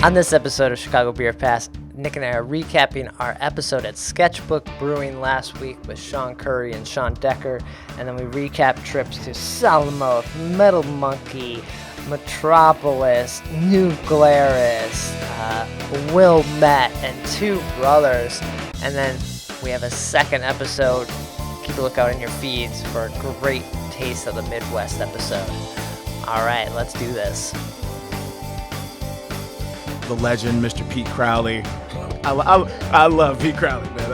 On this episode of Chicago Beer Pass, Nick and I are recapping our episode at Sketchbook Brewing last week with Sean Curry and Sean Decker, and then we recap trips to Solemn Oath, Metal Monkey, Metropolis, New Glarus, Wilmette, and Two Brothers. And then we have a second episode. Keep a lookout in your feeds for a great Taste of the Midwest episode. All right, let's do this. The legend, Mr. Pete Crowley. I love Pete Crowley, man.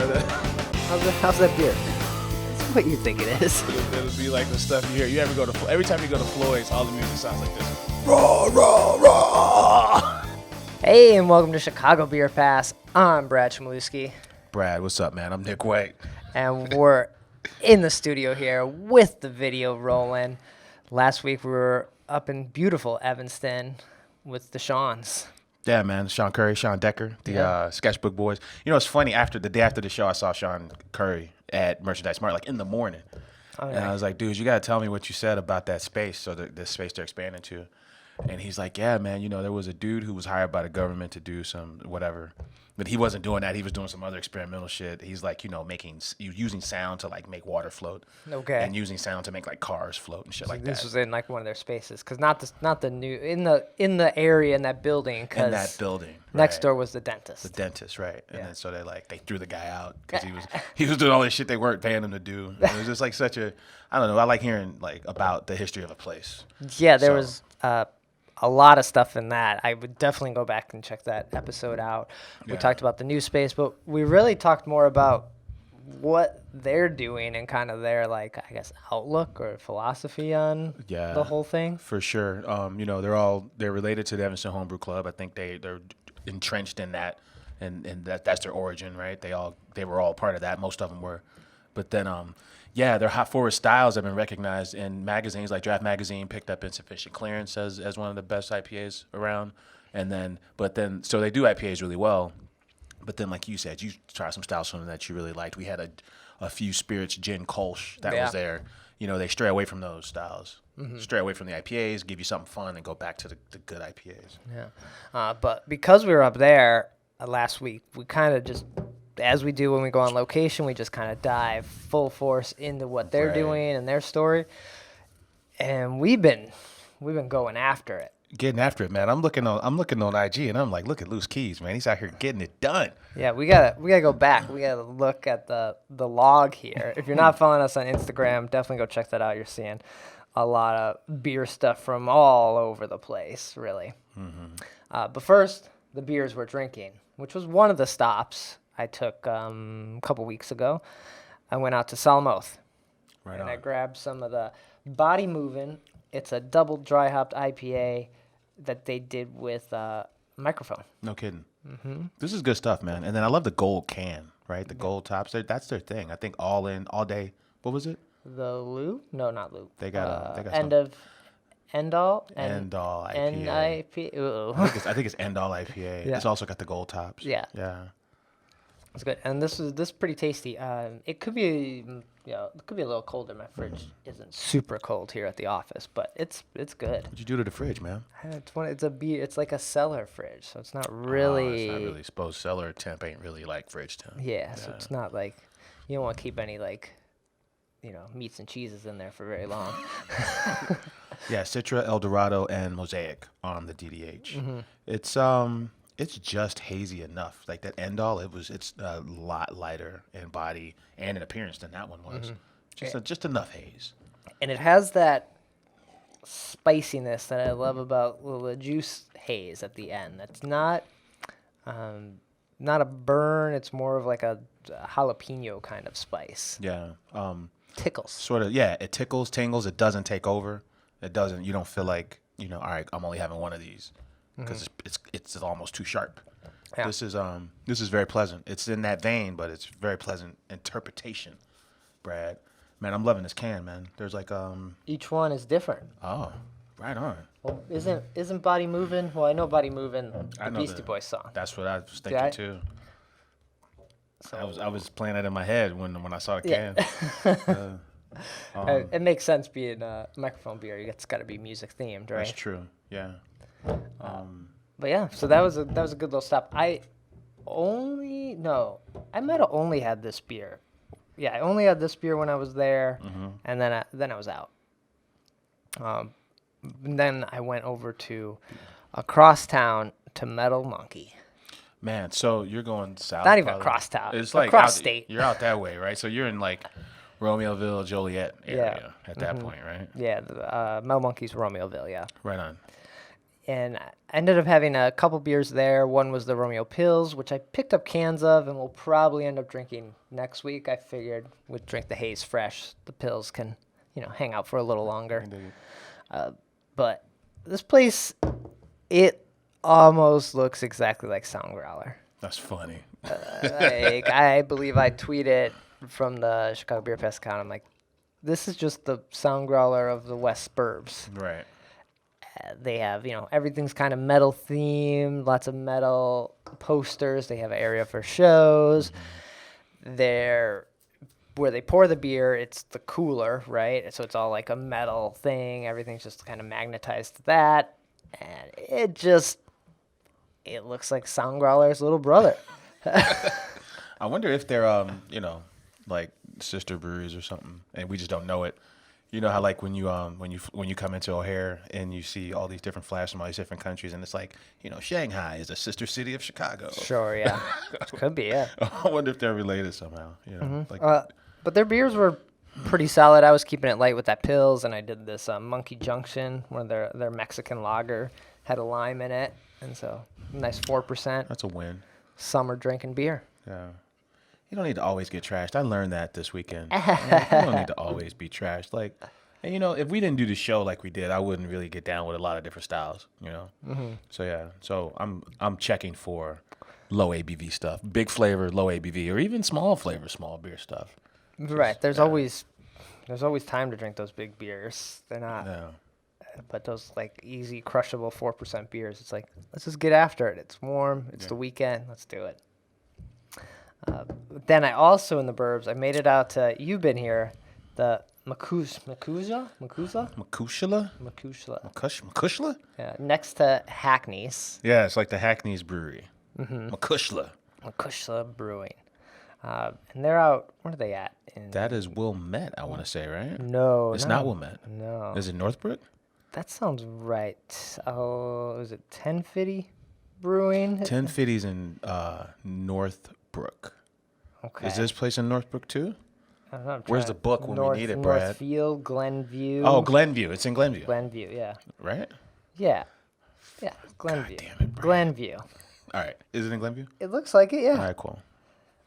How's that beer? It's what you think it is. It'll be like the stuff you hear. You ever go to every time you go to Floyd's, all the music sounds like this. Raw, raw, raw. Hey, and welcome to Chicago Beer Pass. I'm Brad Chmielewski. Brad, what's up, man? I'm Nik White. And we're in the studio here with the video rolling. Last week we were up in beautiful Evanston with the Seans. Yeah, man. Sean Curry, Sean Decker, the Sketchbook boys. You know, it's funny. The day after the show, I saw Sean Curry at Merchandise Mart, like in the morning. Oh, yeah. And I was like, dude, you got to tell me what you said about that space, so the space they're expanding to. And he's like, yeah, man, you know, there was a dude who was hired by the government to do some whatever. But he wasn't doing that. He was doing some other experimental shit. He's like, you know, using sound to like make water float. Okay. And using sound to make like cars float and shit like that. This was in like one of their spaces, because not the new in the area in that building. In that building. Next right. door was the dentist. The dentist, right? And yeah. then so they threw the guy out because he was doing all this shit they weren't paying him to do. And it was just like such a, I don't know. I like hearing like about the history of a place. Yeah, there was a lot of stuff in that. I would definitely go back and check that episode out. We talked about the new space, but we really talked more about what they're doing and kind of their, like, I guess, outlook or philosophy on the whole thing. For sure. You know, they're related to the Evanston Homebrew Club. I think they're entrenched in that, and that's their origin, right? They were all part of that. Most of them were. But then their hot forward styles have been recognized in magazines like Draft Magazine picked up Insufficient Clearance as one of the best IPAs around. So they do IPAs really well. But then, like you said, you try some styles from them that you really liked. We had a few spirits, gin, Kolsch, that was there. You know, they stray away from those styles. Mm-hmm. Stray away from the IPAs, give you something fun, and go back to the good IPAs. Yeah. But because we were up there last week, we kind of just, as we do when we go on location, we just kind of dive full force into what they're doing and their story. And we've been going after it. Getting after it, man. I'm looking on IG, and I'm like, look at Loose Keys, man. He's out here getting it done. Yeah, we gotta go back. We gotta look at the log here. If you're not following us on Instagram, definitely go check that out. You're seeing a lot of beer stuff from all over the place, really. Mm-hmm. But first, the beers we're drinking, which was one of the stops I took a couple weeks ago. I went out to Solemn Oath, and I grabbed some of the Body Movin. It's a double dry hopped IPA that they did with microphone. No kidding. Mm-hmm. This is good stuff, man. And then I love the gold can, right? The gold tops. That's their thing. I think all day. What was it? The Loop? No, not Loop. They got End All IPA. Ooh. I think it's End All IPA. Yeah. It's also got the gold tops. Yeah. It's good, and this is pretty tasty. It could be a little colder. My fridge isn't super cold here at the office, but it's good. What'd you do to the fridge, man? It's a beer. It's like a cellar fridge, so it's not really. It's not really supposed. Cellar temp ain't really like fridge temp. Yeah, so it's not like you don't want to keep any meats and cheeses in there for very long. Yeah, Citra, El Dorado, and Mosaic on the DDH. Mm-hmm. It's just hazy enough. Like that End All, it's a lot lighter in body and in appearance than that one was. Mm-hmm. Just enough haze. And it has that spiciness that I love about the juice haze at the end. That's not a burn. It's more of like a jalapeno kind of spice. Yeah. Tickles. Sort of. Yeah. It tickles, tingles. It doesn't take over. It doesn't. You don't feel like all right, I'm only having one of these. Because it's almost too sharp. Yeah. This is very pleasant. It's in that vein, but it's very pleasant interpretation, Brad. Man, I'm loving this can, man. There's like each one is different. Oh, right on. Well, isn't Body Movin? Well, I know Body Movin, the Beastie Boys song. That's what I was thinking too. So I was playing that in my head when I saw the can. It makes sense being a microphone beer. It's got to be music themed, right? That's true. Yeah. But yeah, so that was a good little stop. I might have only had this beer. Yeah, I only had this beer when I was there, and then I was out. And then I went over to across town to Metal Monkey. Man, so you're going south. Not even probably. across town. It's like across out, state. You're out that way, right? So you're in like Romeoville, Joliet area at that point, right? Yeah, Metal Monkey's Romeoville, yeah. Right on. And I ended up having a couple beers there. One was the Romeo Pills, which I picked up cans of and will probably end up drinking next week. I figured we'd drink the haze fresh. The pills can, hang out for a little longer. But this place, it almost looks exactly like Sound Growler. That's funny. I believe I tweeted from the Chicago Beer Fest account. I'm like, this is just the Sound Growler of the West Burbs. Right. They have, everything's kind of metal themed, lots of metal posters. They have an area for shows. Where they pour the beer, it's the cooler, right? So it's all like a metal thing. Everything's just kind of magnetized to that. And it looks like Sound Growler's little brother. I wonder if they're, like sister breweries or something, and we just don't know it. You know how like when you come into O'Hare and you see all these different flags from all these different countries, and it's like, Shanghai is a sister city of Chicago. Sure, yeah. Could be, yeah. I wonder if they're related somehow. But their beers were pretty solid. I was keeping it light with that pills, and I did this Monkey Junction, one of their Mexican lager, had a lime in it, and so nice 4%. That's a win. Summer drinking beer. Yeah. You don't need to always get trashed. I learned that this weekend. You don't need to always be trashed. Like, and if we didn't do the show like we did, I wouldn't really get down with a lot of different styles. So yeah. So I'm checking for low ABV stuff, big flavor, low ABV, or even small flavor, small beer stuff. Right. There's always time to drink those big beers. They're not. No. But those like easy crushable 4% beers, it's like, let's just get after it. It's warm. It's the weekend. Let's do it. Then I also in the burbs, I made it out to, you've been here, the Makushla? Yeah, next to Hackney's. Yeah, it's like the Hackney's Brewery. Makushla Brewing. And they're out, where are they at? That is Wilmette, I want to say, right? No. It's not Wilmette. No. Is it Northbrook? That sounds right. Oh, is it 1050 Brewing? 1050's in Northbrook. Okay. Is this place in Northbrook too? I don't know, Where's the book when we need it, Brad? Northfield, Glenview. Oh, Glenview. It's in Glenview. Glenview, yeah. Right? Yeah. Yeah, Glenview. God damn it, Brad. Glenview. All right. Is it in Glenview? It looks like it, yeah. All right, cool.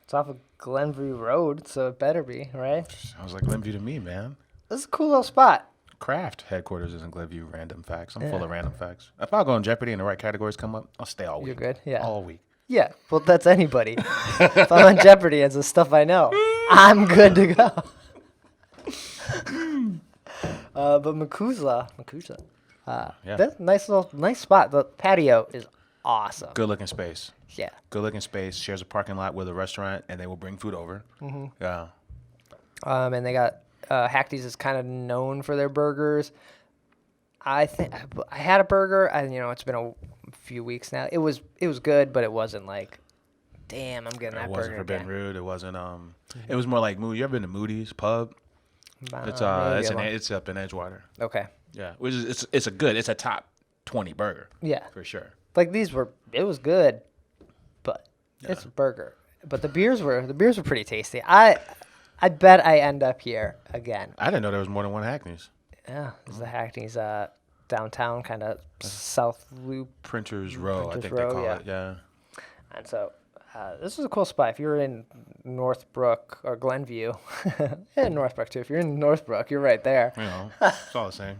It's off of Glenview Road, so it better be, right? Sounds like Glenview to me, man. This is a cool little spot. Craft headquarters is in Glenview. Random facts. I'm full of random facts. If I'll go on Jeopardy and the right categories come up, I'll stay all week. You're good? Yeah. All week. Yeah, well, that's anybody. If I'm on Jeopardy, it's the stuff I know. I'm good to go. But Makushla, Yeah. that's nice spot. The patio is awesome. Good looking space. Yeah. Good looking space. Shares a parking lot with a restaurant, and they will bring food over. Yeah. And they got Hackney's is kind of known for their burgers. I think I had a burger, and it's been a few weeks now. It was good, but it wasn't like, damn, I'm getting that burger. It wasn't for again. being rude. It wasn't. It was more like Moody. You ever been to Moody's Pub? It's up in Edgewater. Okay. Yeah, which is it's a top 20 burger. Yeah. For sure. Like it was good, but it's a burger. But the beers were pretty tasty. I bet I end up here again. I didn't know there was more than one Hackney's. Yeah, it's the Hackney's downtown kind of South Loop. Printers Row, I think Row, they call it. Yeah. And so this is a cool spot. If you're in Northbrook or Glenview, and Northbrook too. If you're in Northbrook, you're right there. It's all the same.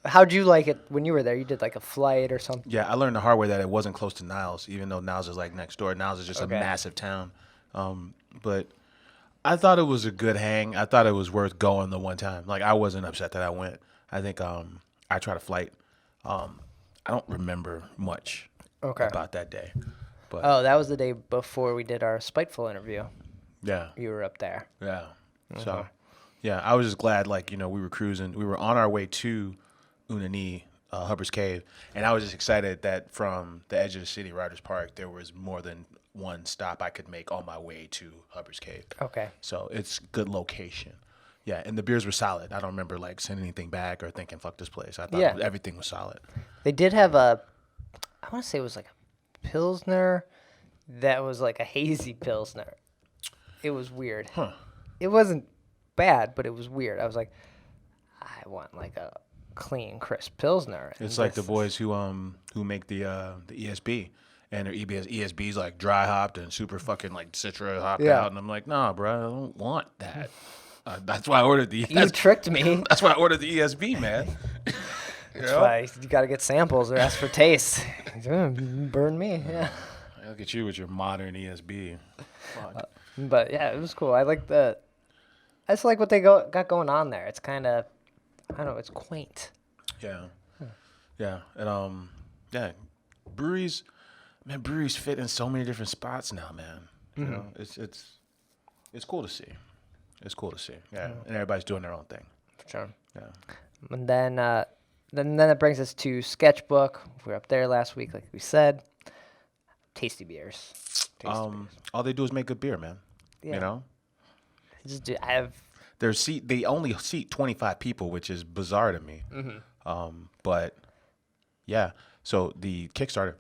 How'd you like it when you were there? You did like a flight or something? Yeah, I learned the hard way that it wasn't close to Niles, even though Niles is like next door. Niles is just a massive town. But I thought it was a good hang. I thought it was worth going the one time. Like, I wasn't upset that I went. I think I tried a flight. I don't remember much about that day. But that was the day before we did our Spiteful interview. Yeah. You were up there. Yeah. So, yeah, I was just glad, we were cruising. We were on our way to Unani Hubbard's Cave, and I was just excited that from the edge of the city, Rogers Park, there was more than one stop I could make on my way to Hubbard's Cave. Okay. So it's good location. Yeah, and the beers were solid. I don't remember like sending anything back or thinking fuck this place. I thought everything was solid. They did have I want to say it was like a Pilsner that was like a hazy Pilsner. It was weird. Huh. It wasn't bad, but it was weird. I was like, I want like a clean, crisp Pilsner. It's like the boys who make the ESB, and their ESB's like dry hopped and super fucking like citra hopped out, and I'm like, nah, bro, I don't want that. That's why I ordered the. You tricked me. That's why I ordered the ESB, man. That's why you got to get samples or ask for taste. Burn me, yeah. Look at you with your modern ESB. But yeah, it was cool. I like I just like what they got going on there. It's kind of, I don't know, it's quaint. Yeah, yeah, and breweries fit in so many different spots now, man. You know, it's cool to see. It's cool to see. Yeah, and everybody's doing their own thing. For sure. Yeah. And then that brings us to Sketchbook. We were up there last week, like we said. Tasty beers. All they do is make good beer, man. Yeah. You know. They only seat 25 people, which is bizarre to me. But yeah, so the Kickstarter,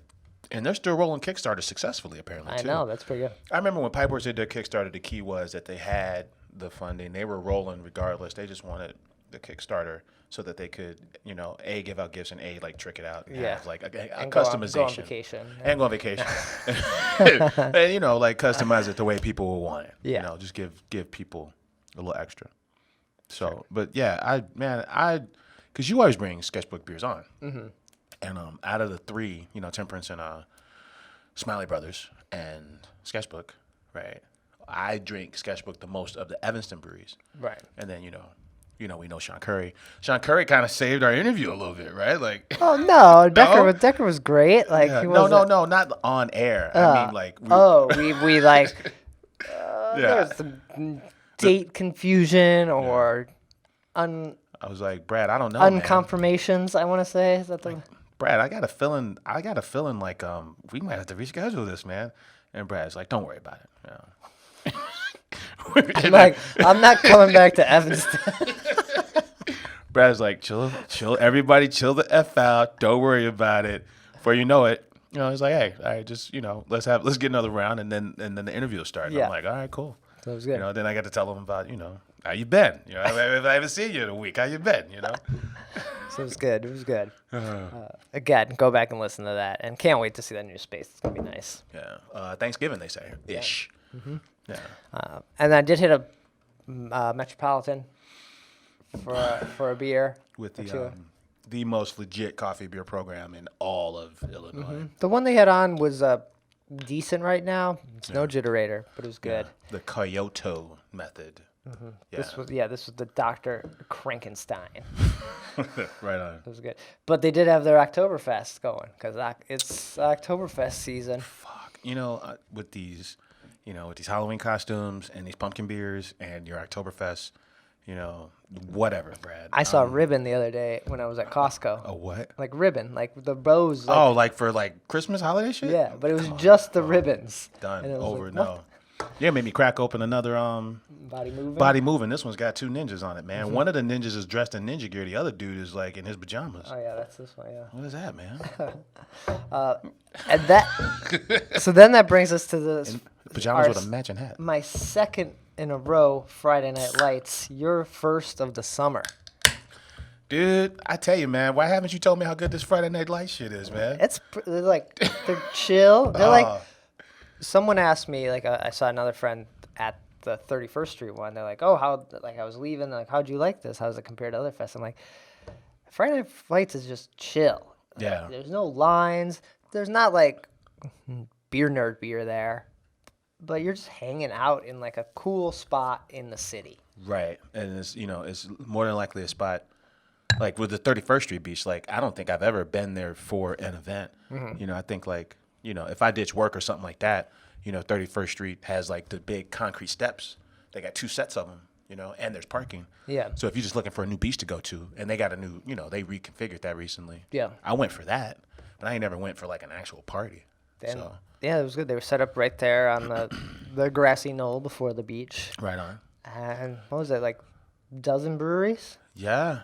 and they're still rolling Kickstarter successfully, apparently. I know, that's pretty good. I remember when Pipeworks did their Kickstarter, the key was that they had the funding. They were rolling regardless. They just wanted the Kickstarter so that they could, you know, A, give out gifts, and A, like, trick it out. And have, like, a customization. Go on vacation. And go on vacation. And, you know, like, customize it the way people will want it. Yeah. You know, just give people a little extra. So, but, yeah, because you always bring Sketchbook beers on. And out of the three, you know, Temperance and Smiley Brothers and Sketchbook, right, I drink Sketchbook the most of the Evanston breweries. Right. And then, you know, we know Sean Curry. Sean Curry kind of saved our interview a little bit, right? Like, oh no, Decker was great. Like, yeah. he No, not on air. I mean, like, we like there was some date confusion or I was like, Brad, I don't know. Unconfirmations, man. I want to say, is that the like, Brad? I got a feeling like we might have to reschedule this, man. And Brad's like, don't worry about it. You know. I'm not coming back to Evanston. Brad's like, chill, everybody chill the F out. Don't worry about it. Before you know it, you know, he's like, hey, all right, just, you know, let's get another round, and then the interview will start. And I'm like, all right, cool. That was good. You know, then I got to tell him about, you know, how you been? You know, I haven't seen you in a week. How you been? You know. So it was good. It was good. Again, go back and listen to that, and can't wait to see that new space. It's gonna be nice. Yeah. Thanksgiving, they say ish. Yeah. Mm-hmm. Yeah. And I did hit a Metropolitan for a beer with the most legit coffee beer program in all of Illinois. Mm-hmm. The one they had on was decent right now. It's no jitterator, but it was good. Yeah. The Kyoto method. Mm-hmm. Yeah. This was the Dr. Krankenstein. Right on. It was good. But they did have their Oktoberfest going because it's Oktoberfest season. Fuck. You know, with these Halloween costumes and these pumpkin beers and your Oktoberfest, you know, whatever, Brad. I saw ribbon the other day when I was at Costco. A what? Like ribbon, like the bows. Like, like for like Christmas holiday shit? Yeah, but it was just the ribbons. Done. Over. No. Yeah, made me crack open another Body Movin. Body Movin. This one's got two ninjas on it, man. Mm-hmm. One of the ninjas is dressed in ninja gear. The other dude is like in his pajamas. Oh yeah, that's this one. Yeah. What is that, man? And that. So then that brings us to the pajamas with a matching hat. My second in a row Friday Night Lights. Your first of the summer. Dude, I tell you, man, why haven't you told me how good this Friday Night Lights shit is, man? They're chill. They're like. Someone asked me, like, I saw another friend at the 31st Street one. They're like, I was leaving. They're like, how'd you like this? How's it compared to other fests? I'm like, Friday Night Lights is just chill. Yeah. Like, there's no lines. There's not, like, beer nerd beer there. But you're just hanging out in, like, a cool spot in the city. Right. And it's, you know, it's more than likely a spot, like, with the 31st Street Beach, like, I don't think I've ever been there for an event. Mm-hmm. You know, I think, like, you know, if I ditch work or something like that, you know, 31st Street has like the big concrete steps. They got two sets of them, and there's parking. Yeah. So if you're just looking for a new beach to go to, and they got a new, they reconfigured that recently. Yeah. I went for that, but I ain't never went for like an actual party. And, So yeah, it was good. They were set up right there on the grassy knoll before the beach. right on. And what was it, like dozen breweries? Yeah,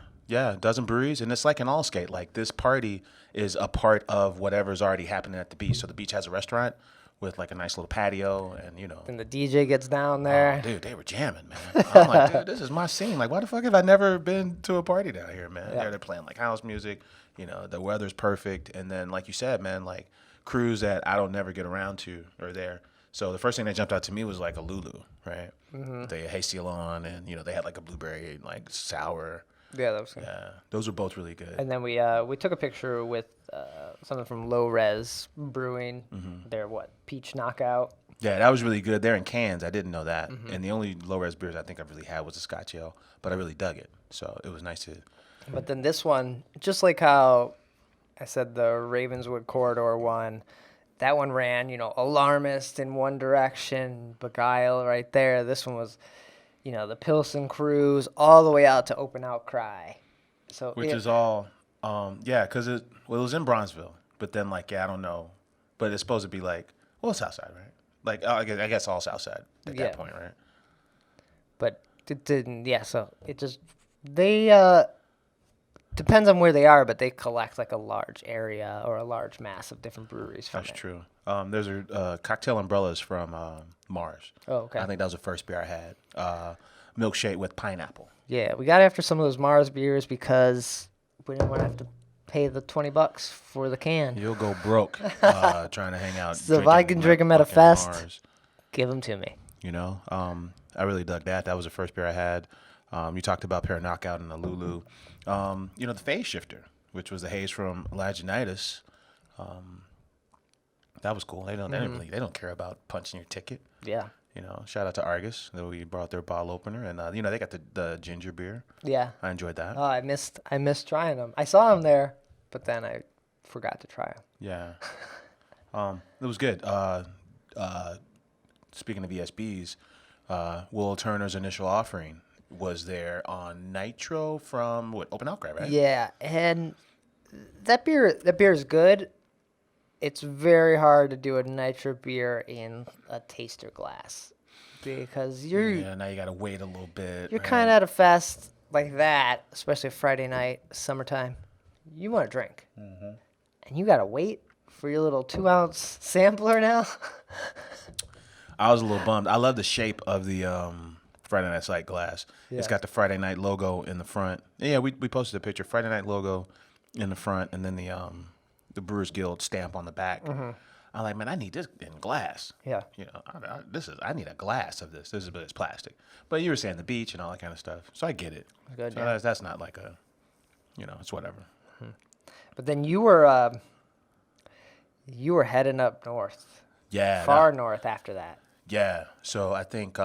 dozen breweries, and it's like an all skate. Like this party is a part of whatever's already happening at the beach. So the beach has a restaurant with like a nice little patio, and And the DJ gets down there. oh, dude, they were jamming, man. I'm like, dude, this is my scene. Like, why the fuck have I never been to a party down here, man? Yeah. They're playing like house music. The weather's perfect, and then like you said, man, like crews that I don't never get around to are there. So the first thing that jumped out to me was like a Lulu, right? Mm-hmm. They had Hasty on, and they had like a blueberry like sour. Yeah, that was good. Yeah, those were both really good. And then we took a picture with something from Low Res Brewing. Mm-hmm. Their peach knockout. Yeah, that was really good. They're in cans. I didn't know that. Mm-hmm. And the only low res beers I think I really had was a Scotch Ale, but I really dug it. So it was nice to. But then this one, just like how I said the Ravenswood Corridor one, that one ran, Alarmist in one direction, Beguile right there. This one was, the Pilsen Cruise all the way out to Open Outcry. So which is all, because it was in Bronzeville, but then I don't know, but it's supposed to be it's Southside, right? Like I guess all Southside at that point, right? But it didn't. Yeah, so it just depends on where they are, but they collect like a large area or a large mass of different breweries from That's it. true. There's cocktail umbrellas from Mars. Oh, okay. I think that was the first beer I had. Milkshake with pineapple. Yeah, we got after some of those Mars beers because we didn't want to have to pay the $20 for the can. You'll go broke trying to hang out. So if I can drink them at a fest, Mars. give them to me. I really dug that. That was the first beer I had. You talked about Pear Knockout and the Lulu. The Phase Shifter, which was the haze from Lagunitas. That was cool. They don't care about punching your ticket. Yeah. Shout out to Argus. We brought their bottle opener, and they got the ginger beer. Yeah. I enjoyed that. Oh, I missed trying them. I saw them there, but then I forgot to try them. Yeah. It was good. Speaking of ESBs, Will Turner's initial offering was there on Nitro from Open Outcry, right? Yeah, and that beer is good. It's very hard to do a nitro beer in a taster glass because now you gotta wait a little bit. You're kind of at a fest like that, especially Friday night, summertime. You want to drink, and you gotta wait for your little 2-ounce sampler now. I was a little bummed. I love the shape of the Friday Night Sight glass. Yeah. It's got the Friday Night logo in the front. Yeah, we posted a picture. Friday Night logo in the front, and then the Brewers Guild stamp on the back. Mm-hmm. I'm like, man, I need this in glass. Yeah. I need a glass of this. But it's plastic. But you were saying the beach and all that kind of stuff, so I get it. Good, so yeah. that's not like a, it's whatever. But then you were heading up north. Yeah. Far north after that. Yeah. So I think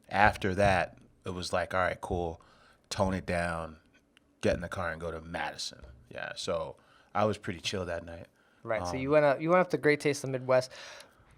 after that, it was like, all right, cool, tone it down, get in the car and go to Madison. Yeah. So I was pretty chill that night. Right. So you went up to Great Taste of the Midwest.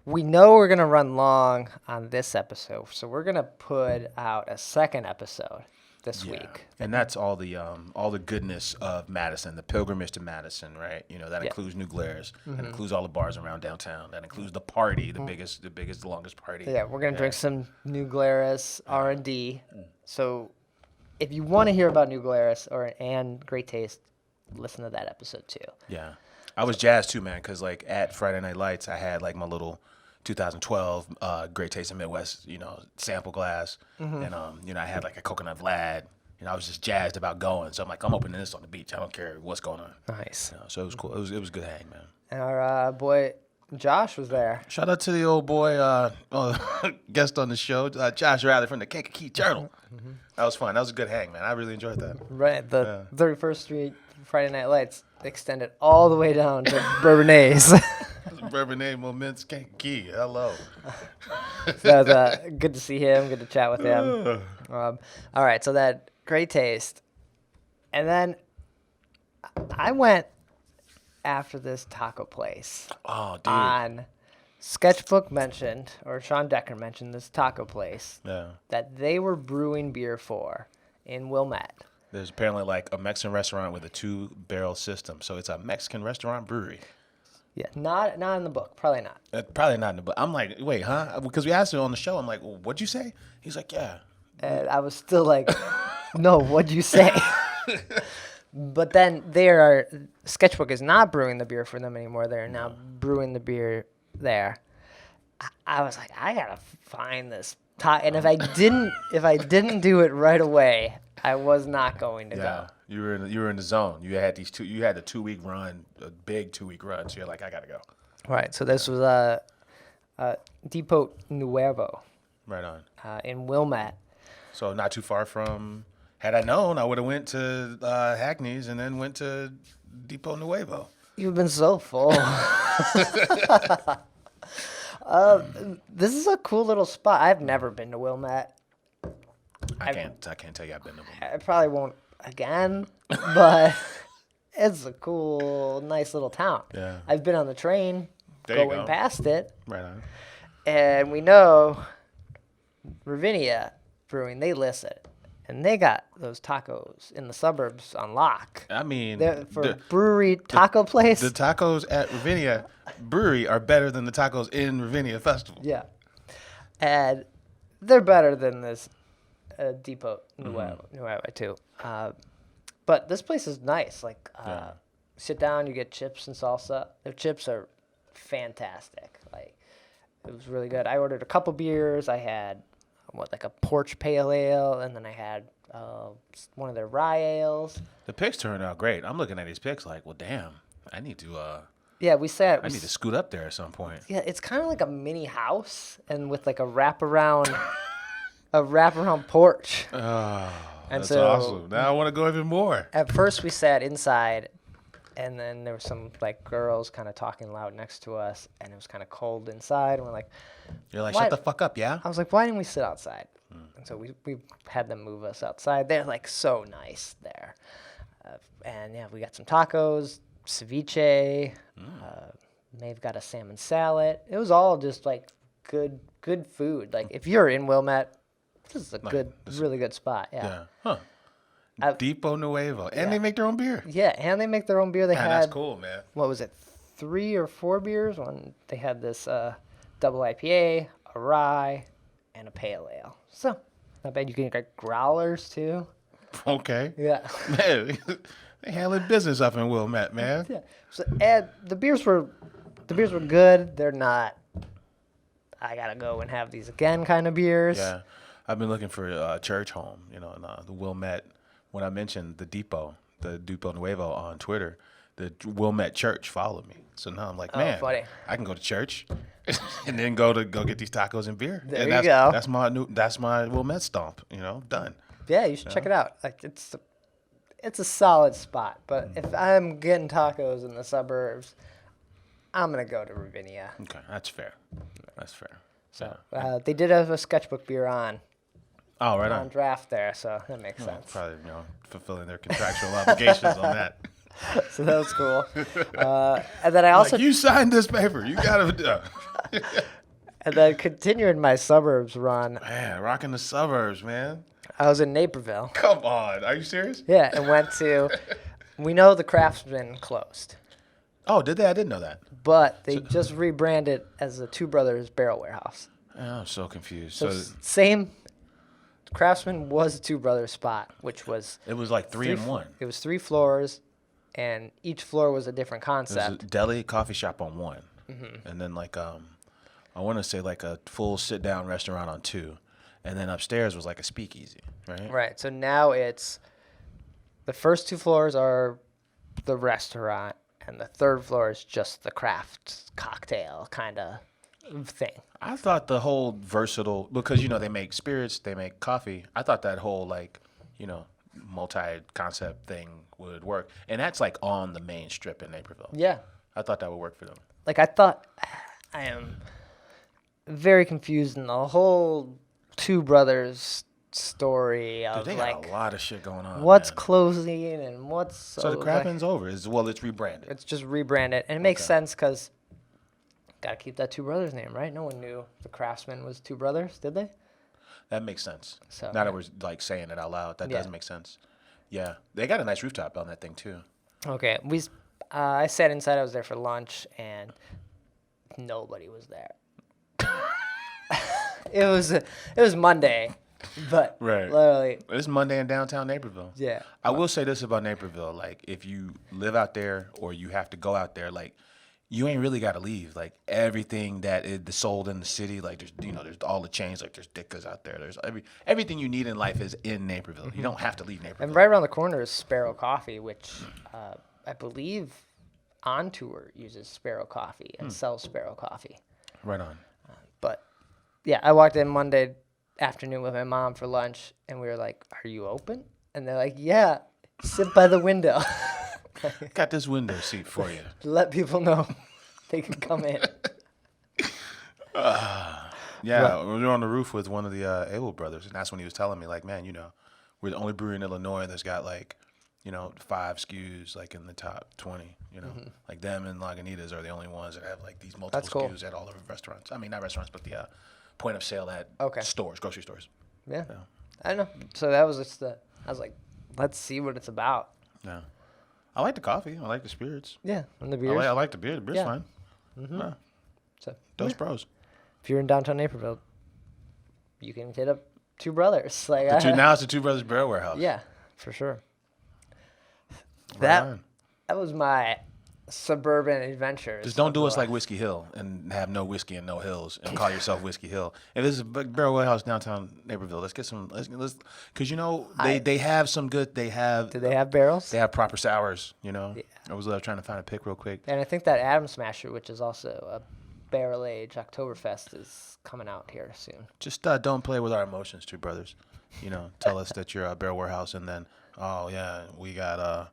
We know we're gonna run long on this episode, so we're gonna put out a second episode this week. And that's all the goodness of Madison, the pilgrimage to Madison, right? That includes New Glarus, that includes all the bars around downtown, that includes the party, the biggest, the longest party. Yeah, we're gonna drink some New Glarus R&D. So if you want to hear about New Glarus and Great Taste, listen to that episode too. Yeah, I was jazzed too, man, because at Friday Night Lights, I had my little 2012 Great Taste of Midwest, sample glass, and I had a coconut Vlad. I was just jazzed about going, so I'm opening this on the beach. I don't care what's going on. Nice. So it was cool. It was a good hang, man. And our boy Josh was there. Shout out to the old boy guest on the show, Josh Riley from the Kankakee Journal. Mm-hmm. That was fun. That was a good hang, man. I really enjoyed that. Right, the 31st Street Friday Night Lights extended all the way down to Bourbonnais. Bourbonnais Moments Kankakee. Hello. So it was good to see him. Good to chat with him. All right, so that Great Taste. And then I went after this taco place Oh, dude. on Sketchbook mentioned, or Sean Decker mentioned, this taco place Yeah. that they were brewing beer for in Wilmette. There's apparently like a Mexican restaurant with a 2-barrel system, so it's a Mexican restaurant brewery. Yeah, not in the book. Probably not. Probably not in the book. I'm like, wait, huh? Because we asked him on the show. I'm like, well, what'd you say? He's like, yeah. And I was still like, no, what'd you say? But then Sketchbook is not brewing the beer for them anymore. They're now brewing the beer there. I was like, I gotta find this and if I didn't do it right away, I was not going to go. You were in the zone. You had the 2-week run, a big 2-week run. So you're like, I gotta go. Right. So this was Depot Nuevo. Right on. In Wilmette. So not too far from. Had I known, I would have went to Hackney's and then went to Depot Nuevo. You've been so full. This is a cool little spot. I've never been to Wilmette. I can't tell you I've been to Wilmette. I probably won't again, but it's a cool, nice little town. Yeah. I've been on the train going past it. Right on. And we know Ravinia Brewing, they listen. And they got those tacos in the suburbs on lock. I mean, for a brewery taco place. The tacos at Ravinia Brewery are better than the tacos in Ravinia Festival. Yeah. And they're better than this Depot Nuevo too. But this place is nice. Like, sit down, you get chips and salsa. Their chips are fantastic. Like, it was really good. I ordered a couple beers. I had like a porch pale ale, and then I had one of their rye ales. The pics turned out great. I'm looking at these pics like, well, damn, I need to. Yeah, we said I need to scoot up there at some point. Yeah, it's kind of like a mini house, and with like a wraparound porch. Oh, and that's awesome. Now I want to go even more. At first, we sat inside, and then there were some like girls kind of talking loud next to us, and it was kind of cold inside. And we're like, "You're like, shut the fuck up, yeah." I was like, "Why didn't we sit outside?" And so we had them move us outside. They're like so nice there, and yeah, we got some tacos, ceviche. They've got a salmon salad. It was all just like good food. Like if you're in Wilmette, this is a really good spot. Yeah. Huh. Depot Nuevo, and they make their own beer. Yeah, and they make their own beer. They had, that's cool, man. What was it, 3 or 4 beers? They had this double IPA, a rye, and a pale ale. So not bad. You can get growlers too. Okay. Yeah. Man, they handling business up in Wilmette, man. Yeah. So and the beers were good. They're not. I gotta go and have these again kind of beers. Yeah, I've been looking for a church home. In the Wilmette. When I mentioned the Depot Nuevo on Twitter, the Wilmette Church followed me. So now I'm like, man, funny. I can go to church and then go get these tacos and beer. There you go. That's my Wilmette stomp. Done. Yeah, you should check it out. Like it's a solid spot. But if I'm getting tacos in the suburbs, I'm gonna go to Ravinia. Okay, that's fair. That's fair. So they did have a Sketchbook beer on. Oh, right on. Draft there, so that makes sense. Probably, fulfilling their contractual obligations on that. So that was cool. And then I also you signed this paper. You gotta. And then continuing my suburbs run. Man, rocking the suburbs, man. I was in Naperville. Come on, are you serious? Yeah, and went to. We know the Craftsman closed. Oh, did they? I didn't know that. But they just rebranded as the Two Brothers Barrel Warehouse. Oh, I'm so confused. So same. Craftsman was a Two Brothers spot, which was... It was like 3 in 1. It was 3 floors, and each floor was a different concept. It was a deli, coffee shop on 1. And then like, I want to say like a full sit-down restaurant on 2. And then upstairs was like a speakeasy, right? Right. So now it's... The first 2 floors are the restaurant, and the 3rd floor is just the craft cocktail kind of thing. I thought the whole versatile, because they make spirits, they make coffee. I thought that whole like, multi-concept thing would work, and that's like on the main strip in Naperville. Yeah, I thought that would work for them. Like I thought, I am very confused in the whole Two Brothers story of Dude, they got a lot of shit going on. What's closing and what's so the Craftsman's over? It's rebranded. It's just rebranded, and it makes sense because Gotta keep that Two Brothers name, right? No one knew the Craftsman was two brothers, did they? That makes sense. So now that we're like saying it out loud, that does make sense. Yeah, they got a nice rooftop on that thing too. Okay, I sat inside. I was there for lunch, and nobody was there. It was Monday, but literally, It's Monday in downtown Naperville. Yeah. I will say this about Naperville: like, if you live out there or you have to go out there, like, you ain't really got to leave. Like, everything that is sold in the city, like, there's all the chains. Like, there's Dickas out there. There's everything you need in life is in Naperville. You don't have to leave Naperville. and right around the corner is Sparrow Coffee, which I believe On Tour uses Sparrow Coffee and sells Sparrow Coffee. Right on. But yeah, I walked in Monday afternoon with my mom for lunch, and we were like, "Are you open?" And they're like, "Yeah, sit by the window." Got this window seat for you. Let people know they can come in. Yeah, we were on the roof with one of the Abel brothers, and that's when he was telling me, like, man, we're the only brewery in Illinois that's got, like, 5 SKUs, like, in the top 20, Like, them and Lagunitas are the only ones that have, like, these multiple SKUs at all of the restaurants. I mean, not restaurants, but the point of sale at stores, grocery stores. Yeah. I know. So that was just I was like, let's see what it's about. Yeah. I like the coffee. I like the spirits. Yeah, and the beers. I like the beer. The beer's fine. Yeah. So Those pros. if you're in downtown Naperville, you can hit up Two Brothers. Like Now it's the Two Brothers Barrel Warehouse. Yeah, for sure. Right. That was my suburban adventures. Just don't do us like Whiskey Hill and have no whiskey and no hills and call yourself Whiskey Hill. If this is a barrel warehouse downtown Naperville, let's get some. Let's because they have some good. Do they have barrels? They have proper sours. Yeah. I was trying to find a pick real quick. And I think that Adam Smasher, which is also a barrel age Oktoberfest, is coming out here soon. Just don't play with our emotions, Two Brothers. Tell us that you're a barrel warehouse, and then we got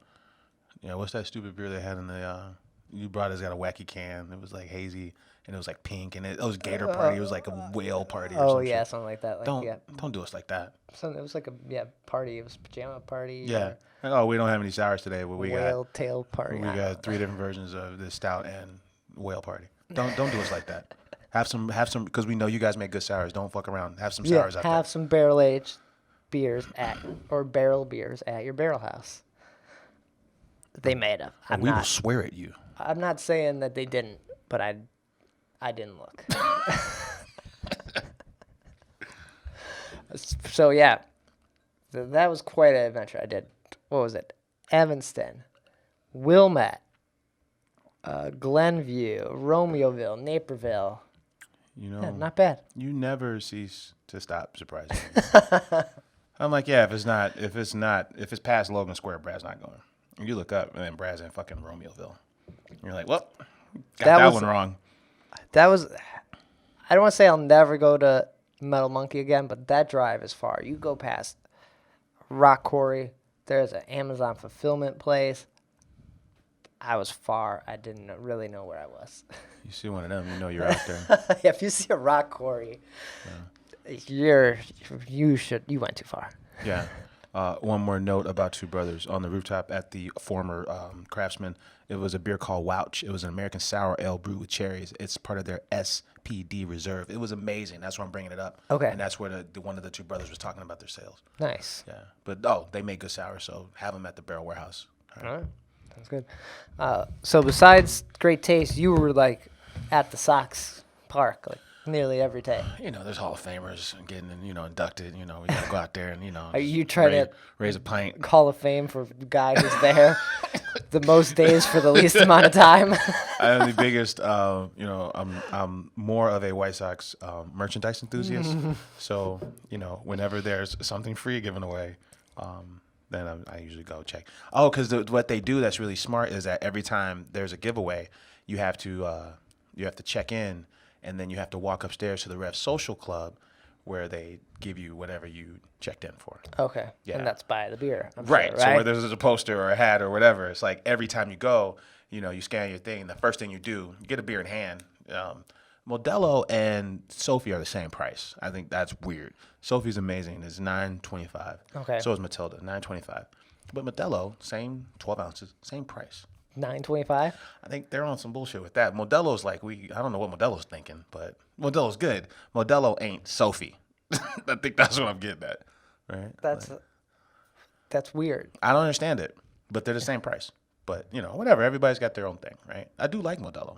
what's that stupid beer they had in the you brought us got a wacky can. It was like hazy and it was like pink and it was Gator Party. It was like a whale party or something. Something like that. Don't do us like that. It was like a party. It was pajama party. Yeah. Oh, we don't have any sours today, but we whale tail party. We got 3 different versions of the stout and whale party. Don't do us like that. Have some because we know you guys make good sours. Don't fuck around. Have some sours out there. Have some barrel aged beers or barrel beers at your barrel house. They made them. We will swear at you. I'm not saying that they didn't, but I didn't look. So yeah, that was quite an adventure. I did. What was it? Evanston, Wilmette, Glenview, Romeoville, Naperville. Yeah, not bad. You never cease to stop surprising me. I'm like, if it's past Logan Square, Brad's not going. And you look up, and then Brad's in fucking Romeoville. And you're like, well, got that one wrong. That was, I don't want to say I'll never go to Metal Monkey again, but that drive is far. You go past Rock Quarry, there's an Amazon fulfillment place. I was far. I didn't really know where I was. You see one of them, you know you're out there. Yeah, if you see a Rock Quarry, you went too far. Yeah. One more note about Two Brothers. On the rooftop at the former Craftsman, it was a beer called Wouch. It was an American sour ale brewed with cherries. It's part of their SPD reserve. It was amazing. That's why I'm bringing it up. Okay. And that's where one of the Two Brothers was talking about their sales. Nice. Yeah. But, they make good sour, so have them at the Barrel Warehouse. All right. Sounds good. So besides great taste, you were like at the Sox Park like nearly every day. There's Hall of Famers getting inducted. We gotta go out there and Are you trying to raise a pint? Hall of Fame for the guy who's there the most days for the least amount of time. I am the biggest. I'm more of a White Sox merchandise enthusiast. So whenever there's something free given away, then I usually go check. Oh, because what they do that's really smart is that every time there's a giveaway, you have to check in, and then you have to walk upstairs to the Ref Social Club, where they give you whatever you checked in for. Okay. Yeah. And that's buy the beer. Right. Sure, right. So whether there's a poster or a hat or whatever, it's like every time you go, you scan your thing. The first thing you do, you get a beer in hand. Modelo and Sophie are the same price. I think that's weird. Sophie's amazing. It's $9.25. Okay. So is Matilda, $9.25. But Modelo, same 12 ounces, same price. $9.25. I think they're on some bullshit with that. Modelo's like I don't know what Modelo's thinking, but Modelo's good. Modelo ain't Sophie. I think that's what I'm getting at, right? That's weird. I don't understand it, but they're the same price. But whatever. Everybody's got their own thing, right? I do like Modelo.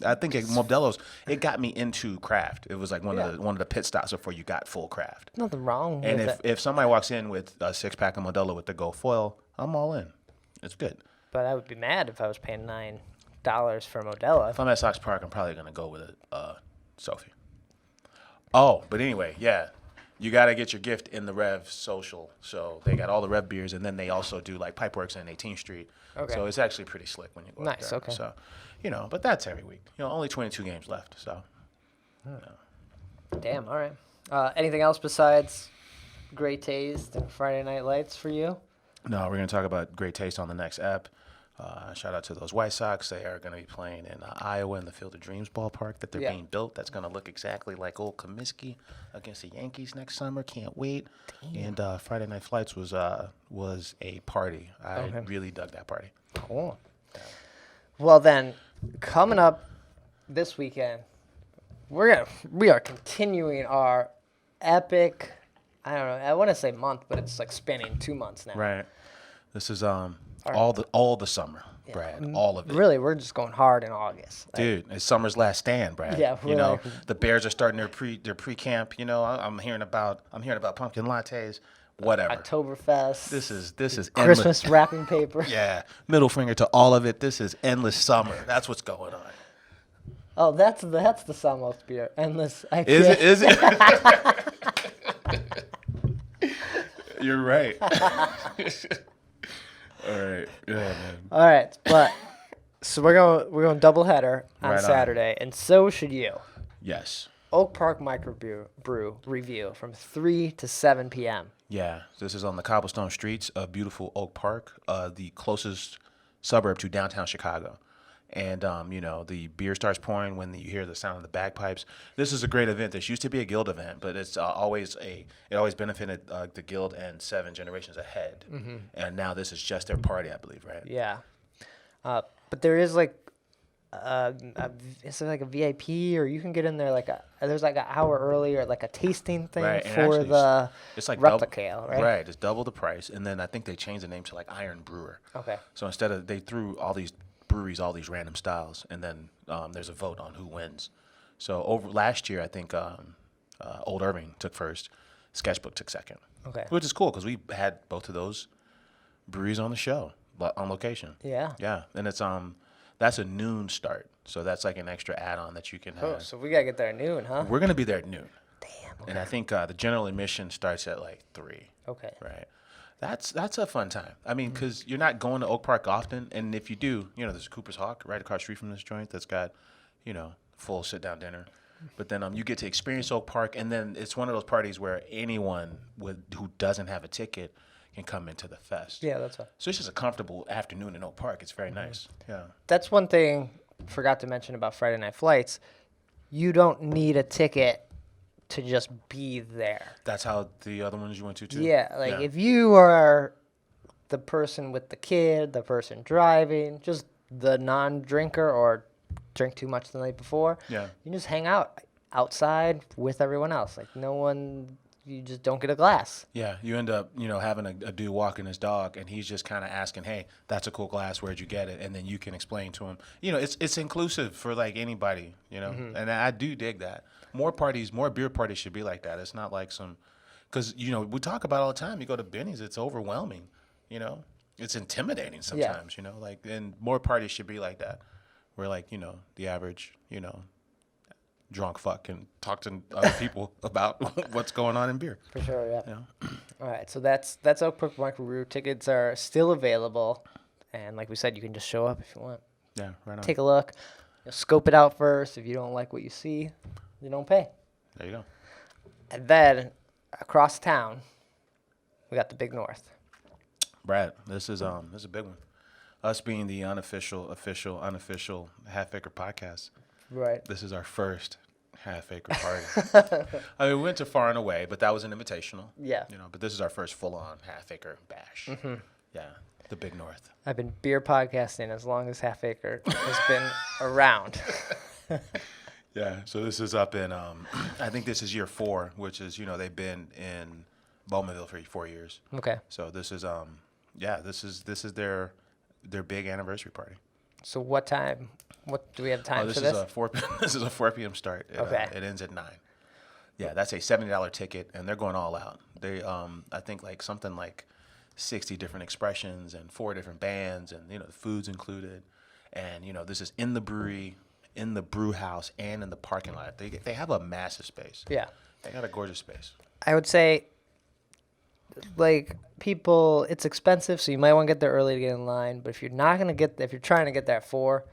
I think Modelo's it got me into craft. It was like one of the pit stops before you got full craft. Nothing wrong And with it. if somebody walks in with a 6-pack of Modelo with the gold foil, I'm all in. It's good. But I would be mad if I was paying $9 for Modelo. If I'm at Sox Park, I'm probably gonna go with a Sophie. Oh, but anyway, yeah. You got to get your gift in the Rev Social. So they got all the Rev beers, and then they also do like Pipeworks on 18th Street. Okay. So it's actually pretty slick when you go Nice, up there. okay. So, but that's every week. Only 22 games left. So, Damn, all right. Anything else besides Great Taste and Friday Night Lights for you? no, we're going to talk about Great Taste on the next ep. Shout out to those White Sox. They are going to be playing in Iowa in the Field of Dreams ballpark that they're being built. That's going to look exactly like old Chmielewski against the Yankees next summer. Can't wait. Damn. And Friday Night Flights was a party. I really dug that party. Cool. Well, then, coming up this weekend, we are continuing our epic, I don't know, I want to say month, but it's like spanning 2 months now. Right. This is all the summer, Brad. All of it. Really, we're just going hard in August. Dude, it's summer's last stand, Brad. Yeah, the Bears are starting their pre-camp. I'm hearing about pumpkin lattes, whatever. Oktoberfest. This is Christmas endless. wrapping paper. Yeah, middle finger to all of it. This is endless summer. That's what's going on. Oh, that's the Solemn Oath beer. Endless. Is it? You're right. All right. Yeah, man. All right, but so we're going double header on Right on. Saturday, and so should you. Yes. Oak Park Microbrew review from 3 to 7 p.m. Yeah. This is on the cobblestone streets of beautiful Oak Park, the closest suburb to downtown Chicago. And, the beer starts pouring when you hear the sound of the bagpipes. This is a great event. This used to be a guild event, but it always benefited the guild and 7 generations ahead. Mm-hmm. And now this is just their party, I believe, right? Yeah. But there is it's like a VIP, or you can get in there there's like an hour early, or like a tasting thing Right, and for actually, the it's like replica, right? Right, it's double the price. And then I think they changed the name to like Iron Brewer. Okay. So instead of, they threw all these breweries, all these random styles, and then there's a vote on who wins. So over last year, I think Old Irving took first, Sketchbook took second. Okay. Which is cool because we had both of those breweries on the show, on location. Yeah. Yeah, and it's that's a noon start, so that's like an extra add-on that you can have. Oh, so we gotta get there at noon, huh? We're gonna be there at noon. Damn. Okay. And I think the general admission starts at like 3. Okay. Right. That's a fun time. I mean, because you're not going to Oak Park often, and if you do, there's Cooper's Hawk right across the street from this joint that's got, full sit-down dinner. But then you get to experience Oak Park, and then it's one of those parties where anyone who doesn't have a ticket can come into the fest. Yeah, that's fine. So it's just a comfortable afternoon in Oak Park. It's very nice. Yeah. That's one thing forgot to mention about Friday Night Flights. You don't need a ticket to just be there. That's how the other ones you went to too? Yeah, if you are the person with the kid, the person driving, just the non-drinker or drink too much the night before, Yeah. you just hang out outside with everyone else. Like you just don't get a glass. Yeah, you end up, having a dude walking his dog, and he's just kind of asking, "Hey, that's a cool glass. Where'd you get it?" And then you can explain to him. It's inclusive for like anybody. And I do dig that. More beer parties should be like that. It's not like because we talk about it all the time. You go to Benny's, it's overwhelming. It's intimidating sometimes. And more parties should be like that, where the average drunk fuck can talk to other people about what's going on in beer. For sure, yeah. All right, so that's Oak Park Microbrew. Tickets are still available, and like we said, you can just show up if you want. Yeah, right on. Take a look, scope it out first. If you don't like what you see, you don't pay. There you go. And then across town, we got the Big North. Brad, this is a big one. Us being the unofficial Half Acre podcast. Right. This is our first Half Acre party. I mean, we went to Far and Away, but that was an invitational. Yeah. But this is our first full-on Half Acre bash. Mm-hmm. Yeah, the Big North. I've been beer podcasting as long as Half Acre has been around. Yeah, so this is up in, I think this is year 4, which is, they've been in Bowmanville for 4 years. Okay. So this is, this is their big anniversary party. So what time? What do we have time for this? This is a 4 p.m. start. Okay. It ends at 9. Yeah, that's a $70 ticket, and they're going all out. They, I think like something like 60 different expressions and 4 different bands, and the food's included, and this is in the brewery, in the brew house, and in the parking lot. They have a massive space. Yeah. They got a gorgeous space. I would say, like, people, it's expensive, so you might want to get there early to get in line. But if you're not gonna if you're trying to get there at 4,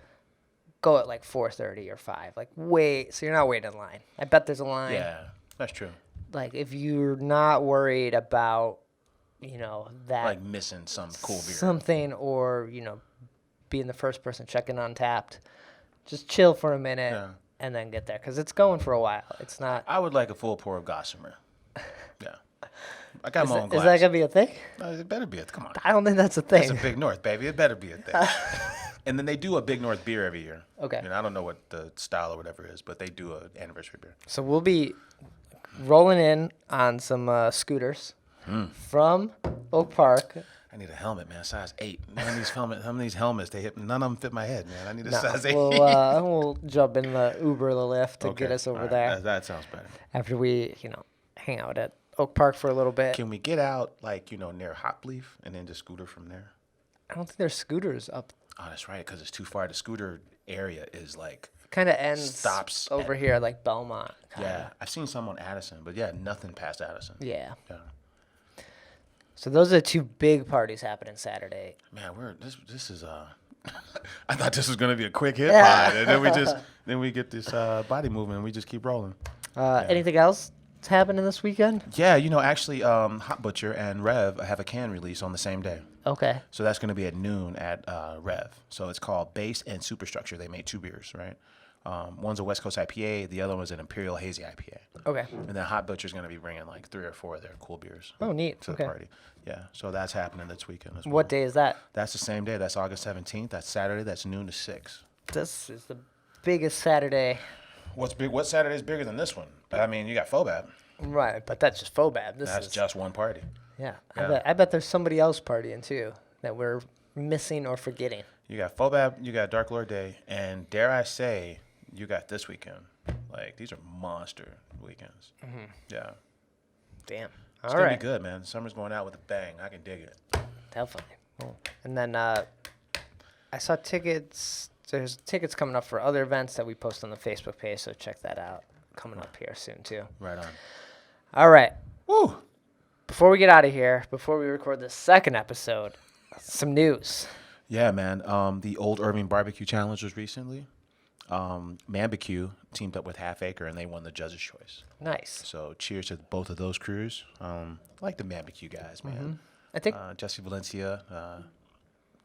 go at like 4:30 or 5. Like, wait, so you're not waiting in line. I bet there's a line. Yeah, that's true. Like, if you're not worried about, that Like missing some cool beer. something, or being the first person checking on Tapped, just chill for a minute and then get there, because it's going for a while. It's not. I would like a full pour of Gossamer. Yeah. I got my own glass. Is that gonna be a thing? No, it better be. Come on. I don't think that's a thing. It's a Big North, baby. It better be a thing. And then they do a Big North beer every year. Okay. And I don't know what the style or whatever is, but they do an anniversary beer. So we'll be rolling in on some scooters from Oak Park. I need a helmet, man. Size 8. Some of these helmets, none of them fit my head, man. I need a size 8. We'll jump in the Uber, the Lyft to get us over there. That sounds better. After we, hang out at Oak Park for a little bit. Can we get out, like, near Hop Leaf and then just scooter from there? I don't think there's scooters up. Oh, that's right, because it's too far. The scooter area is like kind of ends stops over here, like Belmont. Kinda. Yeah, I've seen some on Addison, but yeah, nothing past Addison. Yeah. Yeah. So those are the 2 big parties happening Saturday. Man, this is I thought this was gonna be a quick hit pod, and then we get this Body Movin, and we just keep rolling. Anything else that's happening this weekend? Yeah, actually, Hot Butcher and Rev have a can release on the same day. Okay. So that's going to be at noon at Rev. So it's called Base and Superstructure. They made 2 beers, right? One's a West Coast IPA. The other one's an Imperial Hazy IPA. Okay. And then Hot Butcher's going to be bringing like 3 or 4 of their cool beers. Oh, neat. To the party. Yeah. So that's happening this weekend as well. What day is that? That's the same day. That's August 17th. That's Saturday. That's noon to 6. This is the biggest Saturday. What's big? What Saturday is bigger than this one? I mean, you got Fobab. Right, but that's just Fobab. That's just one party. Yeah. Yeah. I bet there's somebody else partying too that we're missing or forgetting. You got Fobab, you got Dark Lord Day, and dare I say, you got this weekend. Like, these are monster weekends. Mm-hmm. Yeah. Damn. It's going to be good, man. Summer's going out with a bang. I can dig it. Definitely. Cool. And then I saw tickets. There's tickets coming up for other events that we post on the Facebook page, so check that out. Coming up here soon, too. Right on. All right. Woo! Before we get out of here, before we record the second episode, some news. Yeah, man. The Old Irving Barbecue Challenge was recently. Mambecue teamed up with Half Acre, and they won the Judge's Choice. Nice. So cheers to both of those crews. I like the Mambecue guys, man. Mm-hmm. I think Jesse Valencia.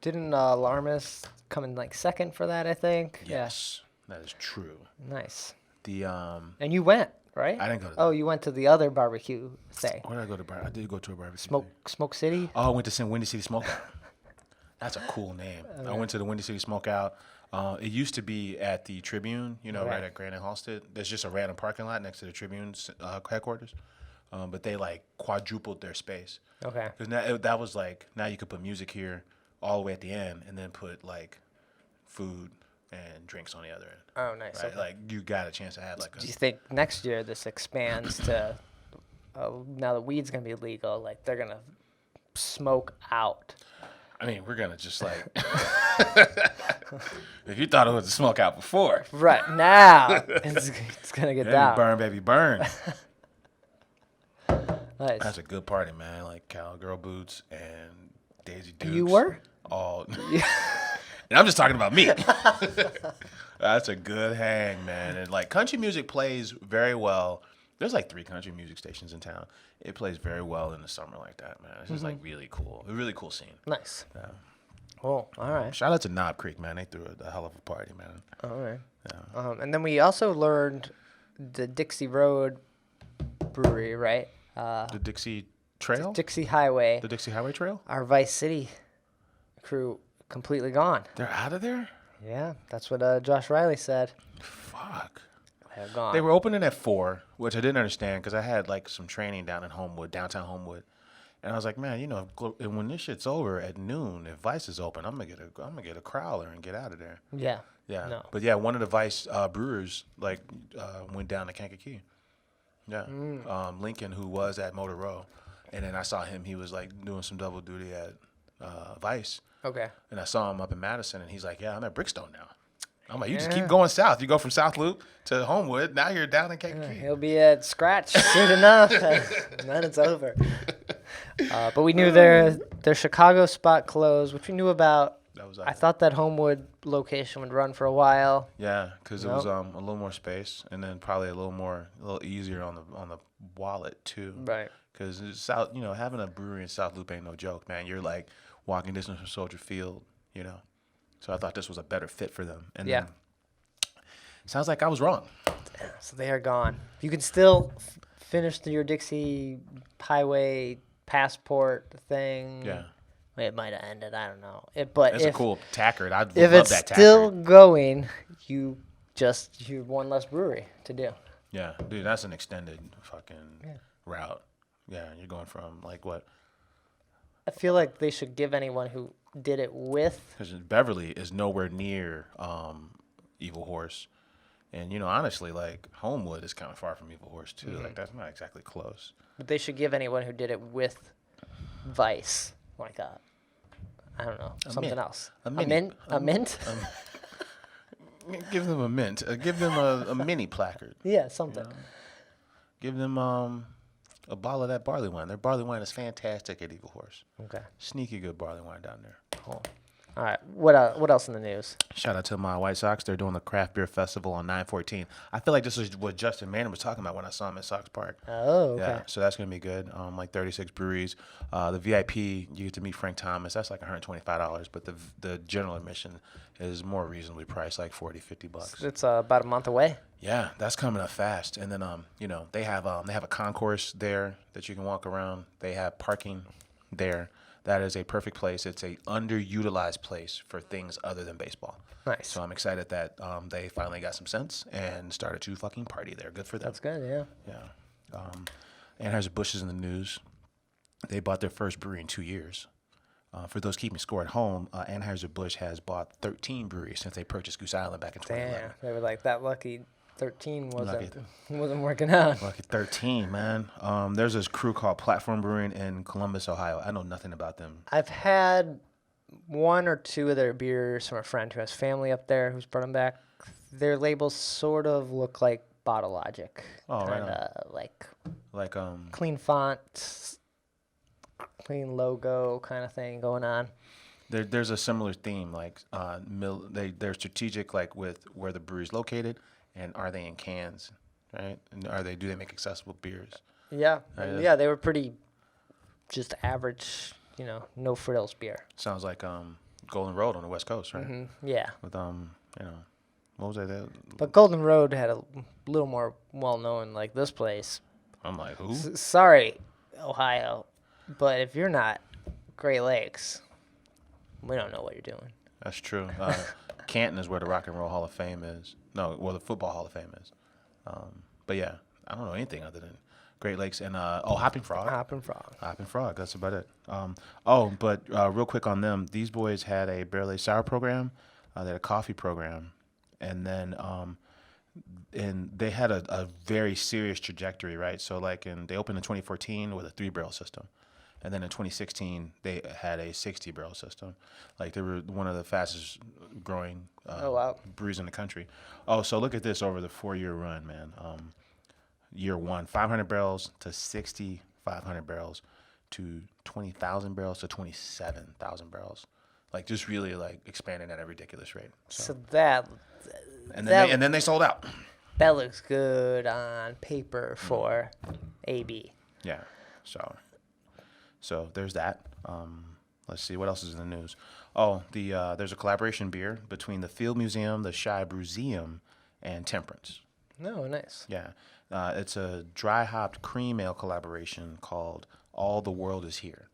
didn't Larmus come in like second for that, I think? Yes, that is true. Yeah. Nice. And you went, right? I didn't go to Oh, you went to the other barbecue thing. Where did I go to? I did go to a barbecue. Smoke City? Oh, I went to Windy City Smokeout. That's a cool name. Okay. I went to the Windy City Smokeout. It used to be at the Tribune, right at Grand and Halstead. There's just a random parking lot next to the Tribune's headquarters. But they like quadrupled their space. Okay. Because that was like, now you could put music here all the way at the end and then put like food and drinks on the other end. Oh, nice. Right? Okay. Like you got a chance to have like Do you think next year this expands to, now that weed's going to be legal, like they're going to smoke out? I mean, we're going to just like, if you thought it was a smoke out before. Right, now it's going to get down. Burn, baby, burn. Nice. That's a good party, man. Like cowgirl boots and Daisy Dukes. You were? All. And I'm just talking about me. That's a good hang, man. And like country music plays very well. There's like 3 country music stations in town. It plays very well in the summer like that, man. It's just like really cool. A really cool scene. Nice. Yeah. Cool. All right. Shout out to Knob Creek, man. They threw a hell of a party, man. All right. Yeah. And then we also learned the Dixie Road Brewery, right? The Dixie Trail? Dixie Highway. The Dixie Highway Trail? Our Vice City crew completely gone. They're out of there? Yeah, that's what Josh Riley said. Fuck. They're gone. They were opening at 4, which I didn't understand because I had like some training down in Homewood, downtown Homewood. And I was like, man, when this shit's over at noon, if Vice is open, I'm gonna get a crowler and get out of there. Yeah. Yeah. No. But yeah, one of the Vice brewers went down to Kankakee. Yeah. Lincoln, who was at Motor Row, and then I saw him. He was like doing some double duty at Vice. Okay. And I saw him up in Madison, and he's like, yeah, I'm at Brickstone now. I'm like, you just keep going south. You go from South Loop to Homewood. Now you're down in Kankakee. He'll be at Scratch soon enough. And then it's over. But we knew their Chicago spot closed, which we knew about. I thought that Homewood location would run for a while. Yeah, because it was a little more space, and then probably a little easier on the wallet too. Right. Because South, having a brewery in South Loop ain't no joke, man. You're like walking distance from Soldier Field, So I thought this was a better fit for them. And then, sounds like I was wrong. So they are gone. You can still finish your Dixie Highway passport thing. Yeah. It might have ended. I don't know. It's a cool tackard. I'd love that If it's tackard. still going, you're one less brewery to do. Yeah, dude, that's an extended fucking route. Yeah, you're going from like what? I feel like they should give anyone who did it with. Because Beverly is nowhere near Evil Horse. And, honestly, like, Homewood is kind of far from Evil Horse, too. Mm-hmm. Like, that's not exactly close. But they should give anyone who did it with Vice, like I don't know, something else. A mint? Give them a mint. Give them a mini placard. Yeah, something. Give them a bottle of that barley wine. Their barley wine is fantastic at Evil Horse. Okay. Sneaky good barley wine down there. Cool. All right. What else in the news? Shout out to my White Sox. They're doing the craft beer festival on 9/14. I feel like this is what Justin Manning was talking about when I saw him at Sox Park. Oh, okay. Yeah, so that's gonna be good. Like 36 breweries. The VIP, you get to meet Frank Thomas. That's like $125, but the general admission is more reasonably priced, like $40-$50. It's about a month away. Yeah, that's coming up fast. And then they have a concourse there that you can walk around. They have parking there. That is a perfect place. It's a underutilized place for things other than baseball. Nice. So I'm excited that they finally got some sense and started to fucking party there. Good for them. That's good, yeah. Yeah. Anheuser-Busch is in the news. They bought their first brewery in 2 years. For those keeping score at home, Anheuser-Busch has bought 13 breweries since they purchased Goose Island back in 2011. Damn, they were like that lucky. 13 wasn't working out. Lucky 13, man. There's this crew called Platform Brewing in Columbus, Ohio. I know nothing about them. I've had one or two of their beers from a friend who has family up there who's brought them back. Their labels sort of look like Bottle Logic. Oh, kind of like clean font, clean logo kind of thing going on. There's a similar theme, like they're strategic, like with where the brewery's located. And are they in cans, right? And do they make accessible beers? Yeah. Yeah, they were pretty just average, no frills beer. Sounds like Golden Road on the West Coast, right? Mm-hmm. Yeah. With what was that? But Golden Road had a little more well-known, like this place. I'm like, who? Sorry, Ohio, but if you're not Great Lakes, we don't know what you're doing. That's true. Canton is where the Rock and Roll Hall of Fame is. No, well, the Football Hall of Fame is. But yeah, I don't know anything other than Great Lakes and Hopping Frog. Hopping Frog. That's about it. But real quick on them, these boys had a barrel aged sour program. They had a coffee program, and then and they had a very serious trajectory, right? So they opened in 2014 with a 3-barrel system. And then in 2016, they had a 60-barrel system. Like, they were one of the fastest growing breweries in the country. Oh, so look at this over the 4-year run, man. Year one, 500 barrels to 6,500 barrels to 20,000 barrels to 27,000 barrels. Like, just really, expanding at a ridiculous rate. So that... And then they sold out. That looks good on paper for AB. Yeah, So there's that. Let's see, what else is in the news? Oh, there's a collaboration beer between the Field Museum, the Shy Brewseum, and Temperance. Oh, nice. Yeah. It's a dry hopped cream ale collaboration called All the World Is Here.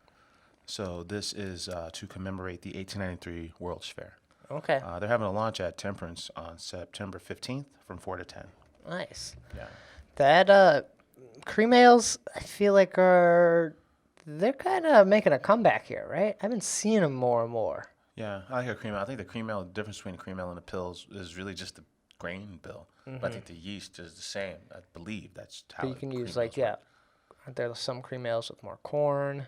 So this is to commemorate the 1893 World's Fair. Okay. They're having a launch at Temperance on September 15th from 4 to 10. Nice. Yeah. That cream ales, I feel like they're kind of making a comeback here, right? I've been seeing them more and more. Yeah, I like a cream ale. I think the cream ale, the difference between the cream ale and the pills is really just the grain bill. But I think the yeast is the same. I believe that's how. But you can use like, yeah, aren't there some cream ales with more corn?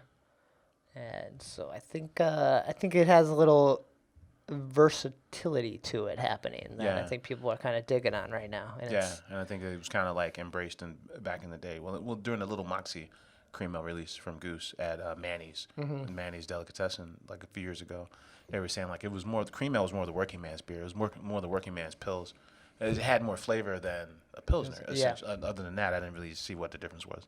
And so I think it has a little versatility to it happening that I think people are kind of digging on right now. And and I think it was kind of like embraced back in the day. Well, during the Little Moxie cream ale release from Goose at Manny's, Manny's Delicatessen, like a few years ago, they were saying like it was more, the cream ale was more the working man's beer. It was more the working man's pills. It had more flavor than a Pilsner. Yeah. Other than that, I didn't really see what the difference was.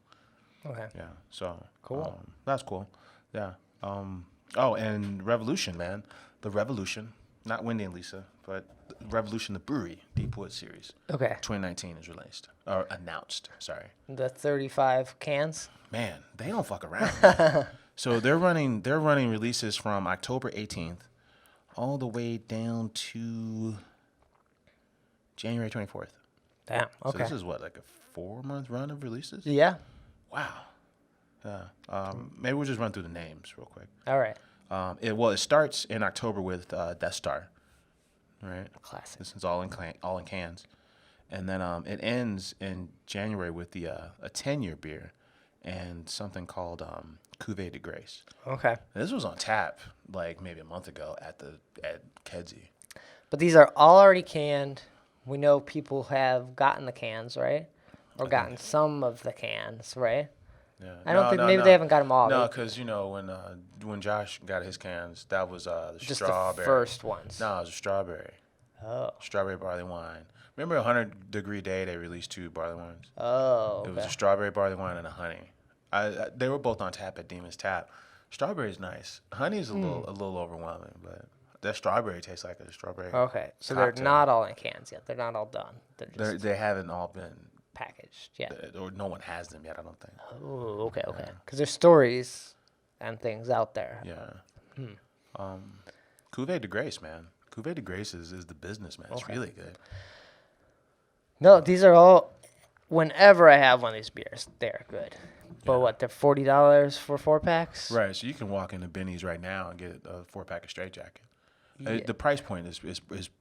Okay. Yeah. So Cool. that's cool. Yeah. Oh, and Revolution, man. The Revolution, not Wendy and Lisa, but Revolution, the brewery, Deepwood series. Okay. 2019 is released or announced. Sorry. The 35 cans. Man, they don't fuck around. So they're running releases from October 18th all the way down to January 24th. Damn. So Okay. this is what, like a 4-month run of releases? Yeah. Wow. Yeah. Maybe we'll just run through the names real quick. All right. It starts in October with Death Star. Right. Classic. This is all in cans, and then it ends in January with a 10-year beer, and something called Cuvée de Grace. Okay. This was on tap like maybe a month ago at Kedzie. But these are all already canned. We know people have gotten the cans, right? Or gotten some of the cans, right? Yeah. I don't think maybe they haven't got them all. No, because when Josh got his cans, that was the Just strawberry. the first ones. No, it was a strawberry. Oh. Strawberry barley wine. Remember 100-degree day they released 2 barley wines? Oh. Okay. It was a strawberry barley wine and a honey. They were both on tap at Demon's Tap. Strawberry's nice. Honey's a little overwhelming, but that strawberry tastes like a strawberry. Okay. So cocktail. they're not all in cans yet. They're not all done. They're just They haven't all been, packaged yet. or no one has them yet, I don't think. Oh, okay. Because there's stories and things out there. Yeah. Cuvée de Grace, man. Cuvée de Grace is the business, man. It's really good. No, these are all. Whenever I have one of these beers, they're good. But what? They're $40 for 4-packs. Right. So you can walk into Benny's right now and get a 4-pack of Straight Jacket. Yeah. The price point is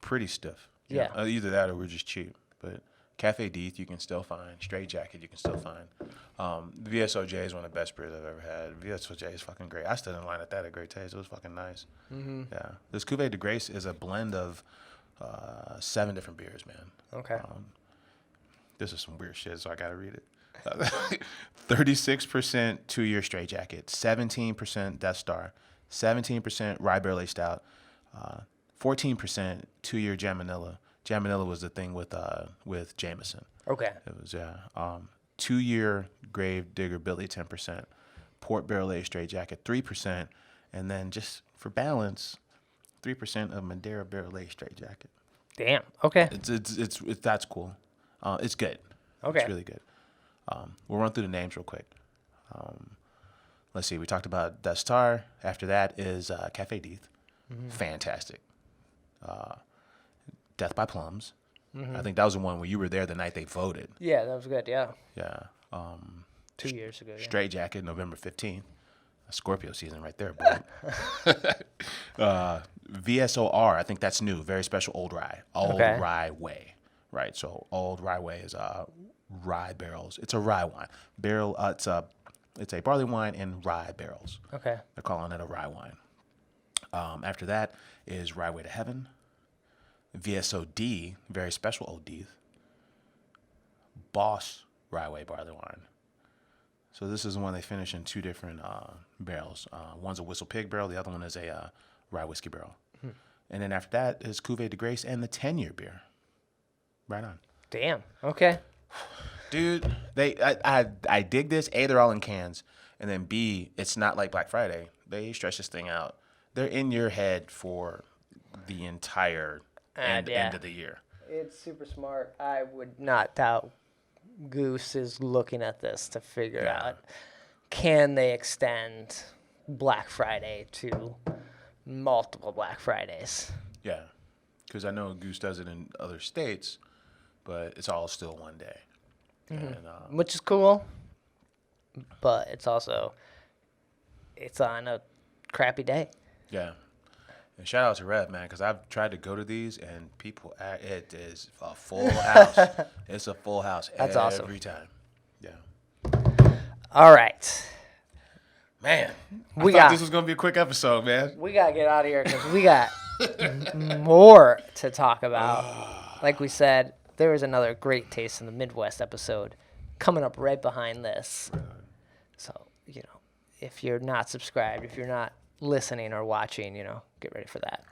pretty stiff. You Yeah. know, either that or we're just cheap. But Cafe Deeth you can still find. Straight Jacket you can still find. VSOJ is one of the best beers I've ever had. VSOJ is fucking great. I stood in line at that at Great Taste. It was fucking nice. Mm-hmm. Yeah. This Cuvée de Grace is a blend of 7 different beers, man. Okay. This is some weird shit, so I gotta read it. 36% 2-year Straight Jacket, 17% Death Star, 17% Rye Barrel Aged Stout, 14% 2-year Jamanilla. Jamanilla was the thing with Jameson. Okay. It was 2-year Grave Digger Billy 10%, Port Barrel Aged Straight Jacket 3%, and then just for balance, 3% of Madeira Barrel Aged Straight Jacket. Damn. Okay. It's that's cool. It's good. Okay. It's really good. We'll run through the names real quick. Let's see. We talked about Death Star. After that is Cafe Deeth. Mm-hmm. Fantastic. Death by Plums. Mm-hmm. I think that was the one where you were there the night they voted. Yeah, that was good. Yeah. Yeah. 2 years ago. Yeah. Straight Jacket, November 15th. Scorpio season right there, boy. VSOR. I think that's new. Very special old rye. Rye way. Right. So old rye way is rye barrels. It's a rye wine. It's a barley wine in rye barrels. Okay. They're calling it a rye wine. After that is Rye Way to Heaven. VSOD, very special Old Deeth. Boss Rye Way barley wine. So this is the one they finish in 2 different barrels. One's a Whistle Pig barrel. The other one is a rye whiskey barrel. And then after that is Cuvée de Grace and the 10-year beer. Right on. Damn. Okay. Dude, I dig this. A, they're all in cans. And then B, it's not like Black Friday. They stretch this thing out. They're in your head for the entire end of the year. It's super smart. I would not doubt Goose is looking at this to figure out, can they extend Black Friday to multiple Black Fridays. Yeah, because I know Goose does it in other states, but it's all still one day. And, Which is cool, but it's also, it's on a crappy day. yeah. And shout out to Rev, man, because I've tried to go to these and people, it is a full house. It's a full house That's awesome. every time. Yeah. All right. Man, I We thought got- this was going to be a quick episode, man. We got to get out of here because we got more to talk about. Like we said, there is another Great Taste in the Midwest episode coming up right behind this. So, if you're not subscribed, if you're not listening or watching, get ready for that.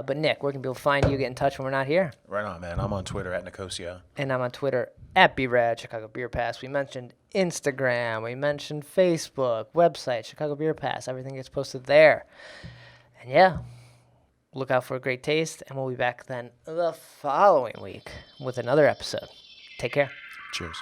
But Nick, where can people find you, get in touch when we're not here? Right on, man. I'm on Twitter at Nicosia. And I'm on Twitter at BRAD, Chicago Beer Pass. We mentioned Instagram. We mentioned Facebook, website, Chicago Beer Pass. Everything gets posted there. And yeah, look out for a Great Taste. And we'll be back then the following week with another episode. Take care. Cheers.